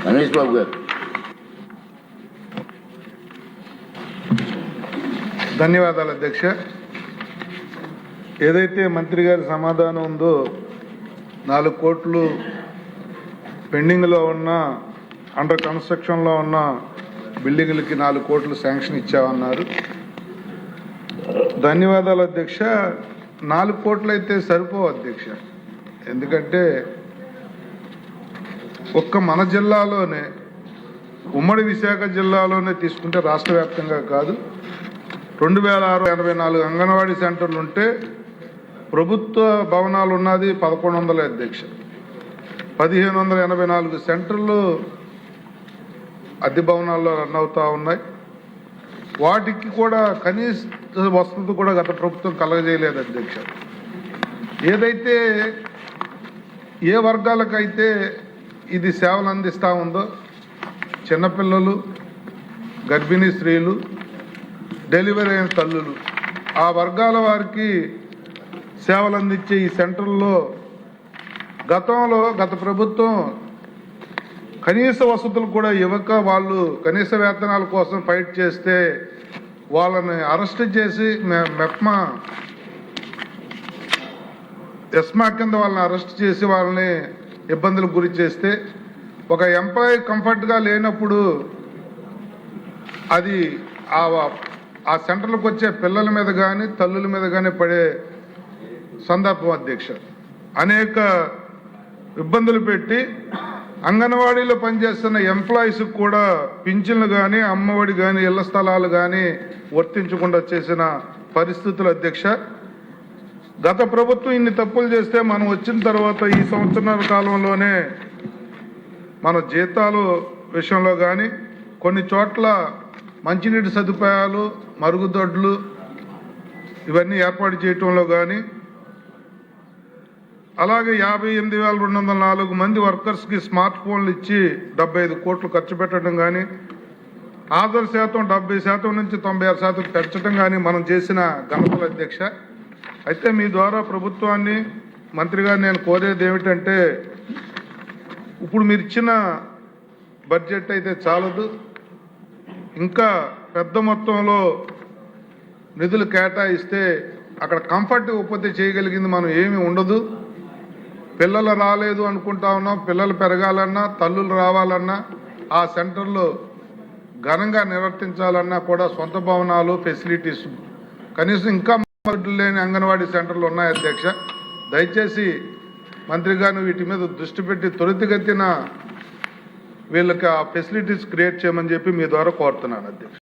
గణేష్ బాబు గారు. ధన్యవాదాలు అధ్యక్ష. ఏదైతే మంత్రి గారి సమాధానం ఉందో 4 కోట్లు పెండింగ్లో ఉన్న అండర్ కన్స్ట్రక్షన్లో ఉన్న బిల్డింగ్లకి 4 కోట్లు శాంక్షన్ ఇచ్చామన్నారు. ధన్యవాదాలు అధ్యక్ష. 4 కోట్లు అయితే సరిపోవు అధ్యక్ష. ఎందుకంటే ఒక్క మన జిల్లాలోనే ఉమ్మడి విశాఖ జిల్లాలోనే తీసుకుంటే రాష్ట్ర వ్యాప్తంగా కాదు 2684 అంగన్వాడీ సెంటర్లు ఉంటే ప్రభుత్వ భవనాలు ఉన్నది 1100 అధ్యక్ష. 1584 సెంటర్లు అద్దె భవనాల్లో రన్ అవుతూ ఉన్నాయి. వాటికి కూడా కనీస వసతి కూడా గత ప్రభుత్వం కలగజేయలేదు అధ్యక్ష. ఏదైతే ఏ వర్గాలకైతే ఇది సేవలు అందిస్తూ ఉందో చిన్నపిల్లలు, గర్భిణీ స్త్రీలు, డెలివరీ అయిన తల్లులు, ఆ వర్గాల వారికి సేవలు అందించే ఈ సెంటర్లో గత ప్రభుత్వం కనీస వసతులు కూడా ఇవ్వక వాళ్ళు కనీస వేతనాల కోసం ఫైట్ చేస్తే వాళ్ళని అరెస్ట్ చేసి ఎస్మా కింద వాళ్ళని అరెస్ట్ చేసి వాళ్ళని ఇబ్బందులకు గురి చేస్తే ఒక ఎంప్లాయీ కంఫర్ట్గా లేనప్పుడు అది ఆ సెంటర్లకు వచ్చే పిల్లల మీద కానీ తల్లుల మీద కానీ పడే సందర్భం అధ్యక్ష. అనేక ఇబ్బందులు పెట్టి అంగన్వాడీలో పనిచేస్తున్న ఎంప్లాయీస్కి కూడా పింఛన్లు కానీ అమ్మఒడి కానీ ఇళ్ల స్థలాలు కానీ వర్తించకుండా చేసిన పరిస్థితులు అధ్యక్ష. గత ప్రభుత్వం ఇన్ని తప్పులు చేస్తే మనం వచ్చిన తర్వాత ఈ సంవత్సరాల కాలంలోనే మన జీతాలు విషయంలో కానీ కొన్ని చోట్ల మంచినీటి సదుపాయాలు, మరుగుదొడ్లు ఇవన్నీ ఏర్పాటు చేయటంలో కానీ, అలాగే 58,204 మంది వర్కర్స్కి స్మార్ట్ ఫోన్లు ఇచ్చి 75 కోట్లు ఖర్చు పెట్టడం కానీ, హాజరు శాతం 70% నుంచి 96% పెంచడం కానీ మనం చేసిన ఘనతలు అధ్యక్ష. అయితే మీ ద్వారా ప్రభుత్వాన్ని, మంత్రి గారు నేను కోరేది ఏమిటంటే ఇప్పుడు మీరు ఇచ్చిన బడ్జెట్ అయితే చాలదు, ఇంకా పెద్ద మొత్తంలో నిధులు కేటాయిస్తే అక్కడ కంఫర్ట్ ఇవ్వకపోతే చేయగలిగింది మనం ఏమీ ఉండదు. పిల్లలు రాలేదు అనుకుంటా ఉన్నాం, పిల్లలు పెరగాలన్నా తల్లులు రావాలన్నా ఆ సెంటర్లో ఘనంగా నిర్వర్తించాలన్నా కూడా సొంత భవనాలు, ఫెసిలిటీస్ కనీసం ఇంకా లేని అంగన్వాడీ సెంటర్లు ఉన్నాయి అధ్యక్ష. దయచేసి మంత్రి గారిని వీటి మీద దృష్టి పెట్టి త్వరితగతిన వీళ్ళకి ఆ ఫెసిలిటీస్ క్రియేట్ చేయమని చెప్పి మీ ద్వారా కోరుతున్నాను అధ్యక్ష.